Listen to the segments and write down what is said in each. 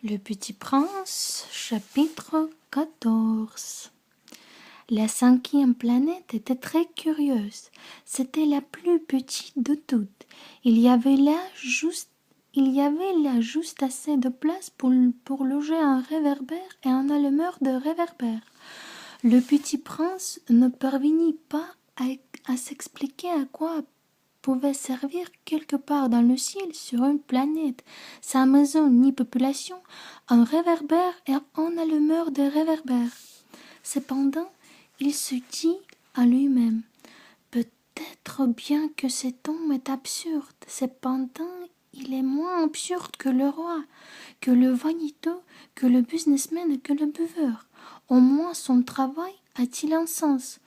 Le Petit Prince, chapitre 14. La cinquième planète était très curieuse. C'était la plus petite de toutes. Il y avait là juste assez de place pour loger un réverbère et un allumeur de réverbère. Le Petit Prince ne parvenait pas à s'expliquer à quoi pouvait servir quelque part dans le ciel sur une planète, sans maison ni population, un réverbère et un allumeur de réverbère. Cependant, il se dit à lui-même, peut-être bien que cet homme est absurde, cependant il est moins absurde que le roi, que le vaniteux, que le businessman et que le buveur. Au moins son travail a-t-il un sens.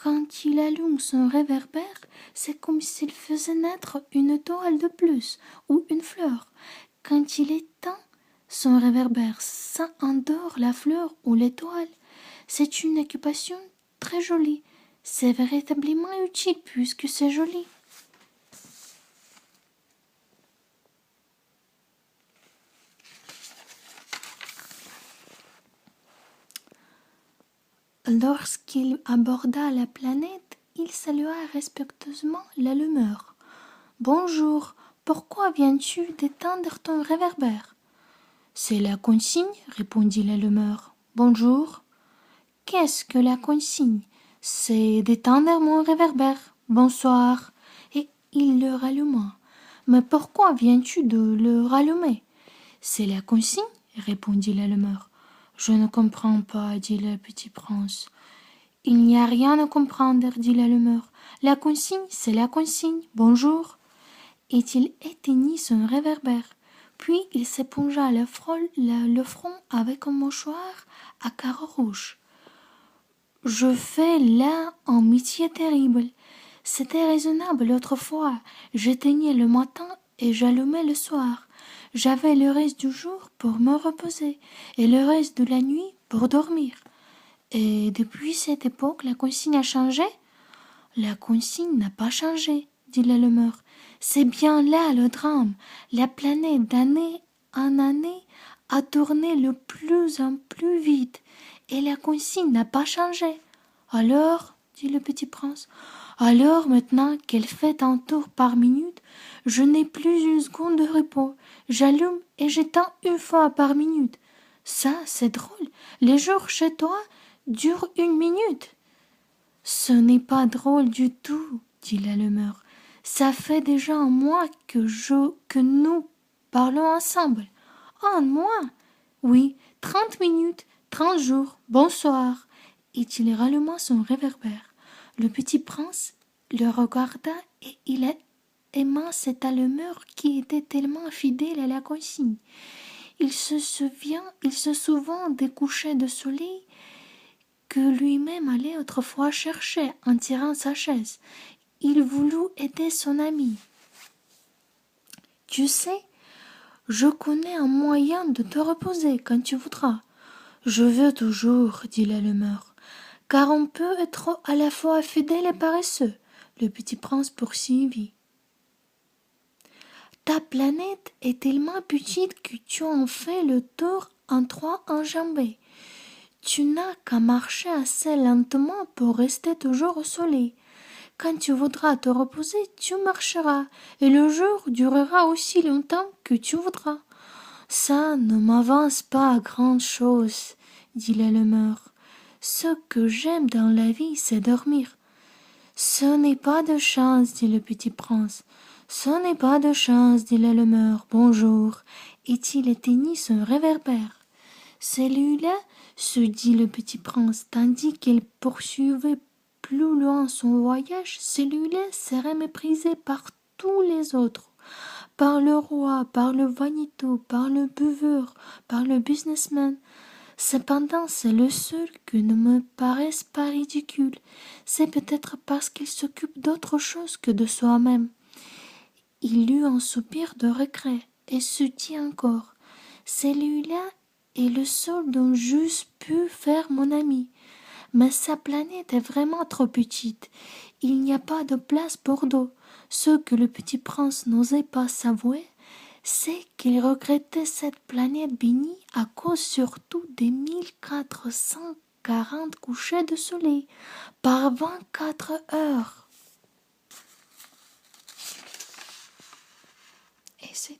Quand il allume son réverbère, c'est comme s'il faisait naître une étoile de plus ou une fleur. Quand il éteint son réverbère, ça endort la fleur ou l'étoile. C'est une occupation très jolie. C'est véritablement utile puisque c'est joli. Lorsqu'il aborda la planète, il salua respectueusement l'allumeur. « Bonjour, pourquoi viens-tu d'éteindre ton réverbère ?»« C'est la consigne, répondit l'allumeur. Bonjour. Qu'est-ce que la consigne? C'est d'éteindre mon réverbère. Bonsoir. Et il le ralluma. Mais pourquoi viens-tu de le rallumer? C'est la consigne, répondit l'allumeur. Je ne comprends pas, dit le petit prince. Il n'y a rien à comprendre, dit l'allumeur. La consigne, c'est la consigne. Bonjour. Et il éteignit son réverbère. Puis il s'épongea le front avec un mouchoir à carreaux rouges. Je fais là un métier terrible. C'était raisonnable autrefois. J'éteignais le matin et j'allumais le soir. J'avais le reste du jour pour me reposer et le reste de la nuit pour dormir. Et depuis cette époque, la consigne a changé? La consigne n'a pas changé, dit l'allumeur. C'est bien là le drame. La planète d'année en année a tourné de plus en plus vite et la consigne n'a pas changé. Alors, dit le petit prince, alors maintenant qu'elle fait un tour par minute, je n'ai plus une seconde de repos. J'allume et j'éteins une fois par minute. Ça, c'est drôle. Les jours chez toi durent une minute. Ce n'est pas drôle du tout, dit l'allumeur. Ça fait déjà un mois que nous parlons ensemble. Un mois? Oui, 30 minutes, 30 jours, bonsoir. Et il ralluma son réverbère. Le petit prince le regarda et il aima cet allumeur qui était tellement fidèle à la consigne. Il se souvint des couchers de soleil que lui-même allait autrefois chercher en tirant sa chaise. Il voulut aider son ami. Tu sais, je connais un moyen de te reposer quand tu voudras. Je veux toujours, dit l'allumeur, car on peut être à la fois fidèle et paresseux. Le petit prince poursuivit. Ta planète est tellement petite que tu en fais le tour en 3 enjambées. Tu n'as qu'à marcher assez lentement pour rester toujours au soleil. Quand tu voudras te reposer, tu marcheras, et le jour durera aussi longtemps que tu voudras. Ça ne m'avance pas à grand-chose, dit l'allumeur. Ce que j'aime dans la vie, c'est dormir. Ce n'est pas de chance, dit le petit prince. Ce n'est pas de chance, dit l'allumeur. Bonjour. Et il éteignit son réverbère. Celui-là, se dit le petit prince, tandis qu'il poursuivait plus loin son voyage, celui-là serait méprisé par tous les autres, par le roi, par le vaniteux, par le buveur, par le businessman. Cependant, c'est le seul qui ne me paraisse pas ridicule. C'est peut-être parce qu'il s'occupe d'autre chose que de soi-même. Il eut un soupir de regret et se dit encore, celui-là est le seul dont j'eusse pu faire mon ami. Mais sa planète est vraiment trop petite. Il n'y a pas de place pour deux. Ce que le petit prince n'osait pas s'avouer, c'est qu'il regrettait cette planète bénie à cause surtout des 1440 couchers de soleil par 24 heures. Et c'est tout.